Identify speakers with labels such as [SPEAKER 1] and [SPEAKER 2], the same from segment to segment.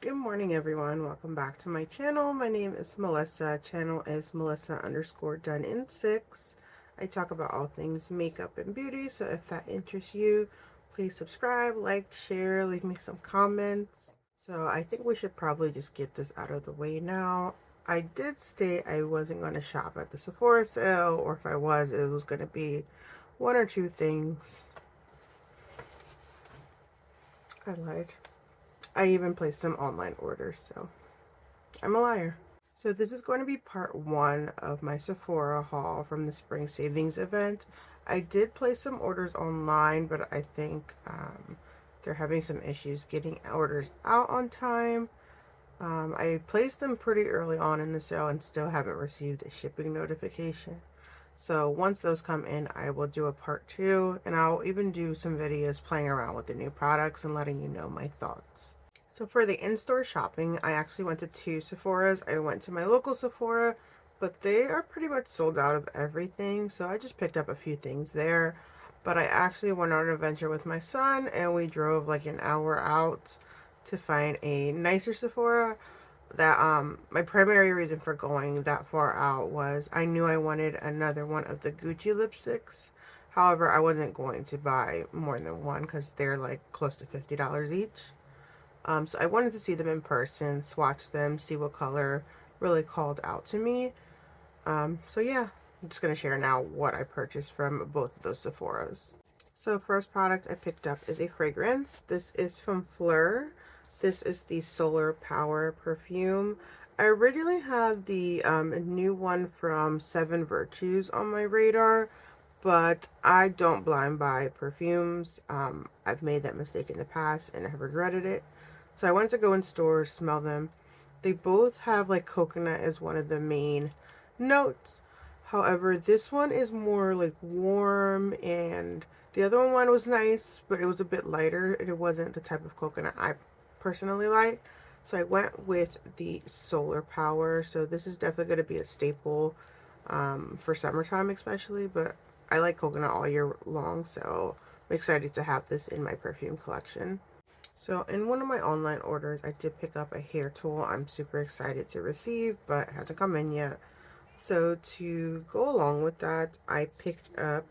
[SPEAKER 1] Good morning, everyone. Welcome back to my channel. My name is Melissa. Channel is Melissa_done in 6. I talk about all things makeup and beauty, so if that interests you, please subscribe, like, share, leave me some comments. So I think we should probably just get this out of the way now. I did state I wasn't going to shop at the Sephora sale, or if I was, it was going to be one or two things. I lied. I even placed some online orders, so I'm a liar. So this is going to be part one of my Sephora haul from the spring savings event. I did place some orders online, but I think they're having some issues getting orders out on time. I placed them pretty early on in the sale and still haven't received a shipping notification. So once those come in, I will do a part two, and I'll even do some videos playing around with the new products and letting you know my thoughts. So for the in-store shopping, I actually went to two Sephoras. I went to my local Sephora, but they are pretty much sold out of everything. So I just picked up a few things there. But I actually went on an adventure with my son, and we drove like an hour out to find a nicer Sephora. That my primary reason for going that far out was I knew I wanted another one of the Gucci lipsticks. However, I wasn't going to buy more than one because they're like close to $50 each. So I wanted to see them in person, swatch them, see what color really called out to me. So yeah, I'm just going to share now what I purchased from both of those Sephoras. So first product I picked up is a fragrance. This is from phlur. This is the Solar Power perfume. I originally had the new one from Seven Virtues on my radar, but I don't blind buy perfumes. I've made that mistake in the past and I have regretted it. So I wanted to go in stores, smell them. They both have like coconut as one of the main notes. However, this one is more like warm, and the other one was nice, but it was a bit lighter. It wasn't the type of coconut I personally like. So I went with the Solar Power. So this is definitely going to be a staple for summertime especially, but I like coconut all year long, so I'm excited to have this in my perfume collection. So in one of my online orders, I did pick up a hair tool I'm super excited to receive, but hasn't come in yet. So to go along with that, I picked up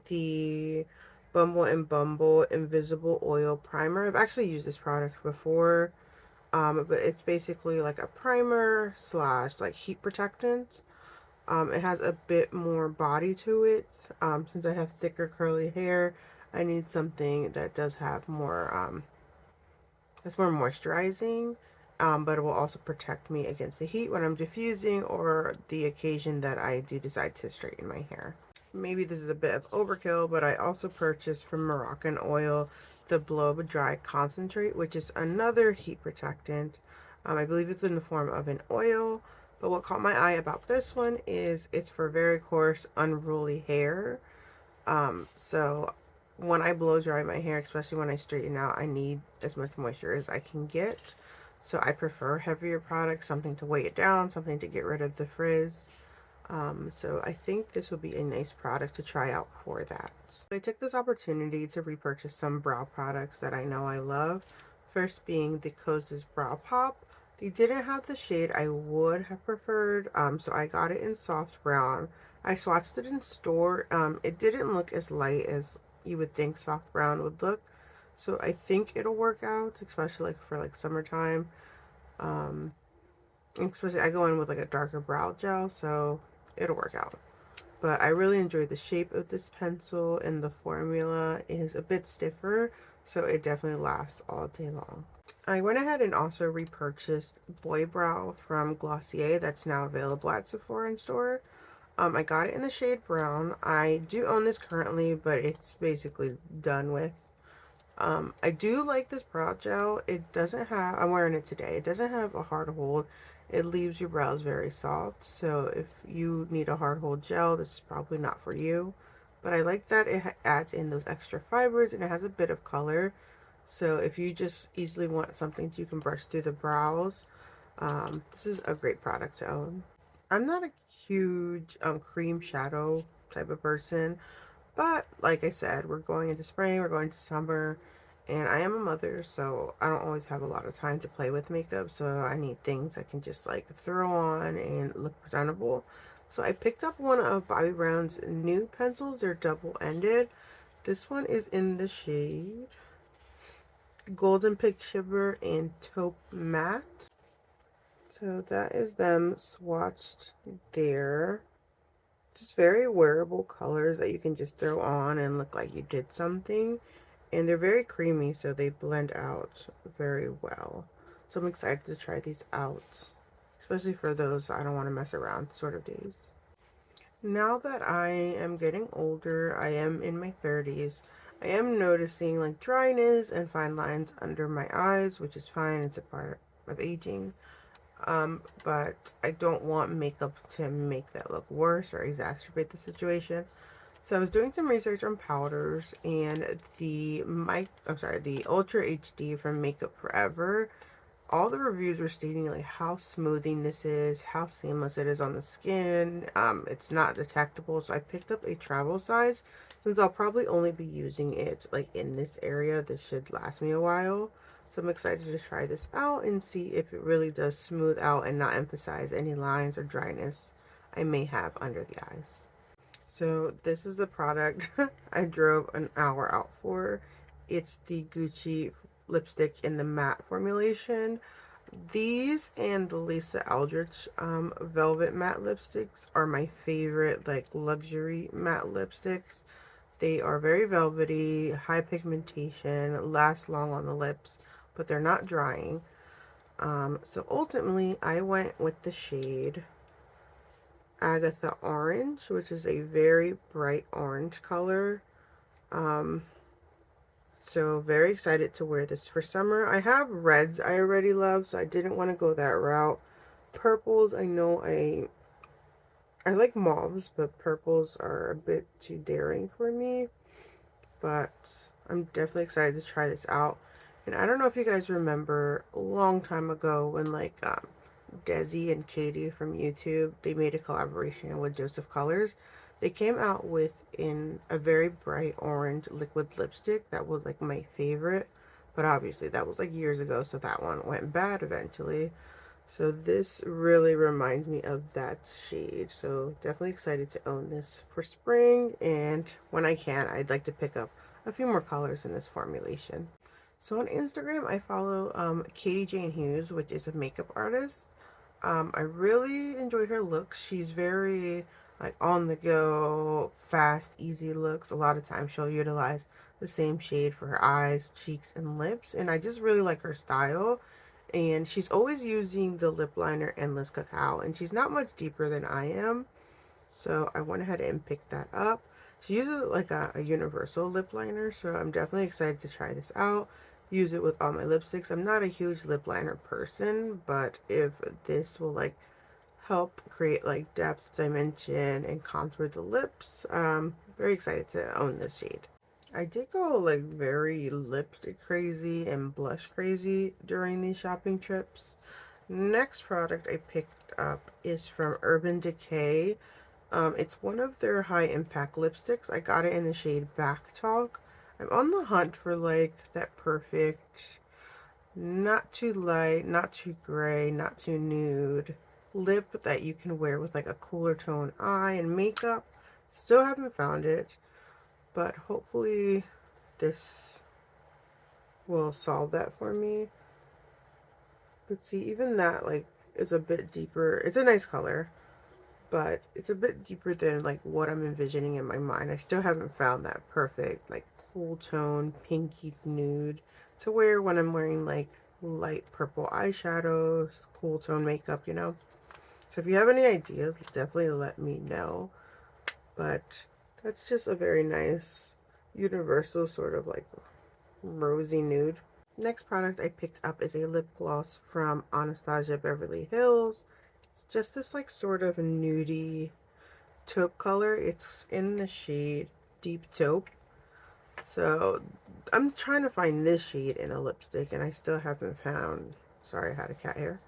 [SPEAKER 1] the Bumble and Bumble Invisible Oil Primer. I've actually used this product before, but it's basically like a primer slash like heat protectant. It has a bit more body to it. Since I have thicker curly hair, I need something that does have more it's more moisturizing, but it will also protect me against the heat when I'm diffusing or the occasion that I do decide to straighten my hair. Maybe this is a bit of overkill, but I also purchased from Moroccan Oil the Blow Dry Concentrate, which is another heat protectant. I believe it's in the form of an oil, but what caught my eye about this one is it's for very coarse, unruly hair. So when I blow dry my hair, especially when I straighten out, I need as much moisture as I can get. So I prefer heavier products, something to weigh it down, something to get rid of the frizz. So I think this would be a nice product to try out for that. So I took this opportunity to repurchase some brow products that I know I love. First being the Kosas Brow Pop. They didn't have the shade I would have preferred, so I got it in soft brown. I swatched it in store. It didn't look as light as you would think soft brown would look. So I think it'll work out, especially like for like summertime. Um, Especially I go in with like a darker brow gel, so it'll work out. But I really enjoyed the shape of this pencil, and the formula is a bit stiffer, so it definitely lasts all day long. I went ahead and also repurchased Boy Brow from Glossier that's now available at Sephora in store. I got it in the shade brown. I do own this currently, but it's basically done with. I do like this brow gel. It doesn't have, I'm wearing it today. It doesn't have a hard hold. It leaves your brows very soft. So if you need a hard hold gel, this is probably not for you. But I like that it adds in those extra fibers and it has a bit of color. So if you just easily want something you can brush through the brows, this is a great product to own. I'm not a huge cream shadow type of person, but like I said, we're going into spring, we're going to summer, And I am a mother, so I don't always have a lot of time to play with makeup, so I need things I can just like throw on and look presentable. So I picked up one of Bobbi Brown's new pencils. They're double-ended. This one is in the shade Golden Pink Shimmer and Taupe Matte. So that is them swatched there. Just very wearable colors that you can just throw on and look like you did something. And they're very creamy, so they blend out very well. So I'm excited to try these out, especially for those I don't want to mess around sort of days. Now that I am getting older, I am in my 30s, I am noticing like dryness and fine lines under my eyes, which is fine. It's a part of aging. But I don't want makeup to make that look worse or exacerbate the situation. So I was doing some research on powders, and the Ultra HD from Makeup Forever, all the reviews were stating like how smoothing this is, how seamless it is on the skin. It's not detectable, so I picked up a travel size since I'll probably only be using it like in this area. This should last me a while. So I'm excited to try this out and see if it really does smooth out and not emphasize any lines or dryness I may have under the eyes. So this is the product I drove an hour out for. It's the Gucci lipstick in the matte formulation. These and the Lisa Eldridge velvet matte lipsticks are my favorite like luxury matte lipsticks. They are very velvety, high pigmentation, last long on the lips, but they're not drying. So ultimately I went with the shade Agatha Orange, which is a very bright orange color. So very excited to wear this for summer. I have reds I already love, so I didn't want to go that route. Purples, I know I like mauves, but purples are a bit too daring for me. But I'm definitely excited to try this out. And I don't know if you guys remember a long time ago when like Desi and Katie from YouTube, they made a collaboration with Joseph Colors. They came out with in a very bright orange liquid lipstick that was like my favorite, but obviously that was like years ago, so that one went bad eventually. So this really reminds me of that shade. So definitely excited to own this for spring, and when I can, I'd like to pick up a few more colors in this formulation. So on Instagram, I follow Katie Jane Hughes, which is a makeup artist. I really enjoy her looks. She's very like on the go, fast, easy looks. A lot of times she'll utilize the same shade for her eyes, cheeks, and lips. And I just really like her style. And she's always using the lip liner Endless Cacao. And she's not much deeper than I am. So I went ahead and picked that up. She uses like a universal lip liner. So I'm definitely excited to try this out. Use it with all my lipsticks. I'm not a huge lip liner person, but if this will like help create like depth, dimension, and contour the lips, very excited to own this shade. I did go like very lipstick crazy and blush crazy during these shopping trips. Next product I picked up is from Urban Decay. It's one of their high impact lipsticks. I got it in the shade Backtalk. I'm on the hunt for like that perfect, not too light, not too gray, not too nude lip that you can wear with like a cooler tone eye and makeup. Still haven't found it, but hopefully this will solve that for me. But see, even that like is a bit deeper. It's a nice color, but it's a bit deeper than like what I'm envisioning in my mind. I still haven't found that perfect like cool tone pinky nude to wear when I'm wearing like light purple eyeshadows, cool tone makeup, you know. So if you have any ideas, definitely let me know. But that's just a very nice universal sort of like rosy nude. Next product I picked up is a lip gloss from Anastasia Beverly Hills. It's just this like sort of nudie taupe color. It's in the shade Deep Taupe. So I'm trying to find this shade in a lipstick and I still haven't found, sorry I had a cat hair.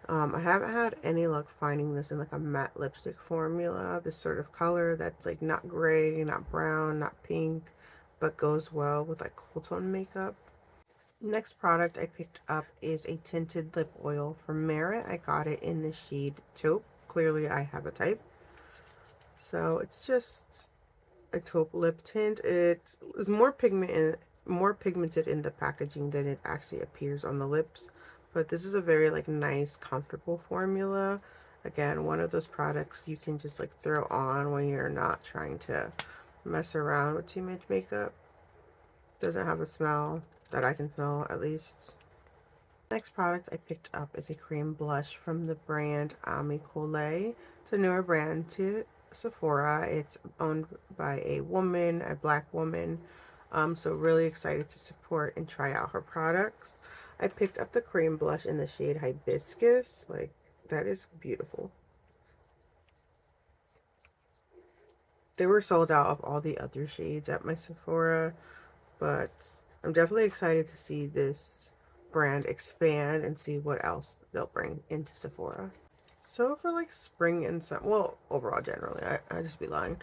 [SPEAKER 1] I haven't had any luck finding this in like a matte lipstick formula, this sort of color that's like not gray, not brown, not pink, but goes well with like cool tone makeup. Next product I picked up is a tinted lip oil from Merit. I got it in the shade taupe. Clearly I have a type. So it's just a taupe lip tint. It is more pigmented in the packaging than it actually appears on the lips. But this is a very like nice, comfortable formula. Again, one of those products you can just like throw on when you're not trying to mess around with too much makeup. Doesn't have a smell that I can smell, at least. Next product I picked up is a cream blush from the brand Amicole. It's a newer brand to Sephora. It's owned by a woman, a black woman. So really excited to support and try out her products. I picked up the cream blush in the shade Hibiscus. Like, that is beautiful. They were sold out of all the other shades at my Sephora, but I'm definitely excited to see this brand expand and see what else they'll bring into Sephora. So for like spring and summer, well, overall generally, I just be lying.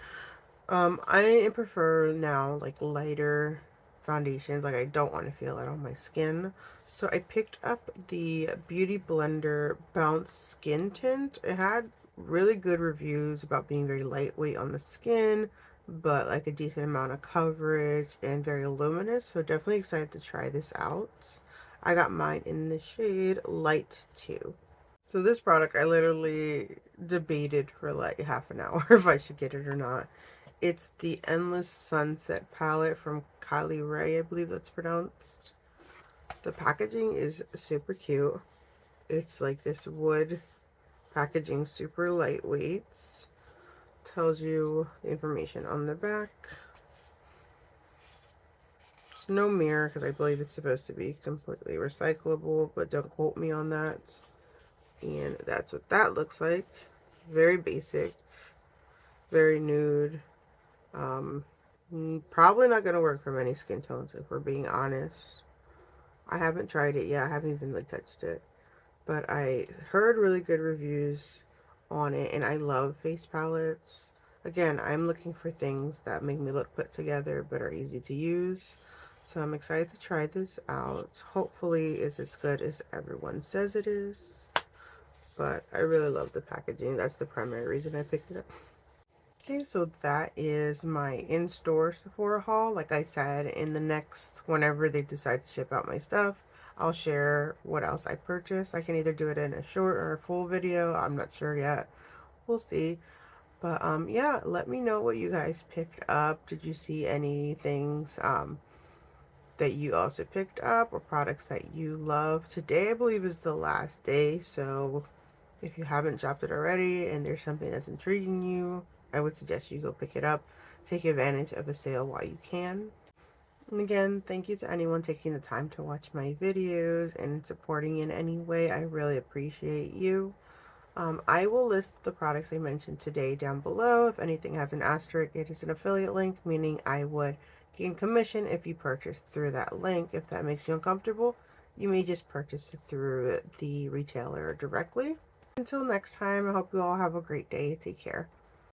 [SPEAKER 1] I prefer now like lighter foundations. Like I don't want to feel it on my skin. So I picked up the Beauty Blender Bounce Skin Tint. It had really good reviews about being very lightweight on the skin, but like a decent amount of coverage and very luminous. So definitely excited to try this out. I got mine in the shade Light 2. So this product, I literally debated for like half an hour if I should get it or not. It's the Endless Sunset palette from Kylie Ray, I believe that's pronounced. The packaging is super cute. It's like this wood packaging, super lightweight. Tells you the information on the back. There's no mirror because I believe it's supposed to be completely recyclable, but don't quote me on that. And that's what that looks like. Very basic, very nude. Probably not going to work for many skin tones if we're being honest. I haven't tried it yet. I haven't even like touched it. But I heard really good reviews on it, and I love face palettes. Again, I'm looking for things that make me look put together but are easy to use. So I'm excited to try this out. Hopefully it's as good as everyone says it is. But I really love the packaging. That's the primary reason I picked it up. Okay, so that is my in-store Sephora haul. Like I said, in the next, whenever they decide to ship out my stuff, I'll share what else I purchased. I can either do it in a short or a full video. I'm not sure yet. We'll see. But yeah, let me know what you guys picked up. Did you see any things that you also picked up or products that you love? Today, I believe, is the last day, so if you haven't shopped it already and there's something that's intriguing you, I would suggest you go pick it up. Take advantage of a sale while you can. And again, thank you to anyone taking the time to watch my videos and supporting in any way. I really appreciate you. I will list the products I mentioned today down below. If anything has an asterisk, it is an affiliate link, meaning I would gain commission if you purchase through that link. If that makes you uncomfortable, you may just purchase it through the retailer directly. Until next time, I hope you all have a great day. Take care.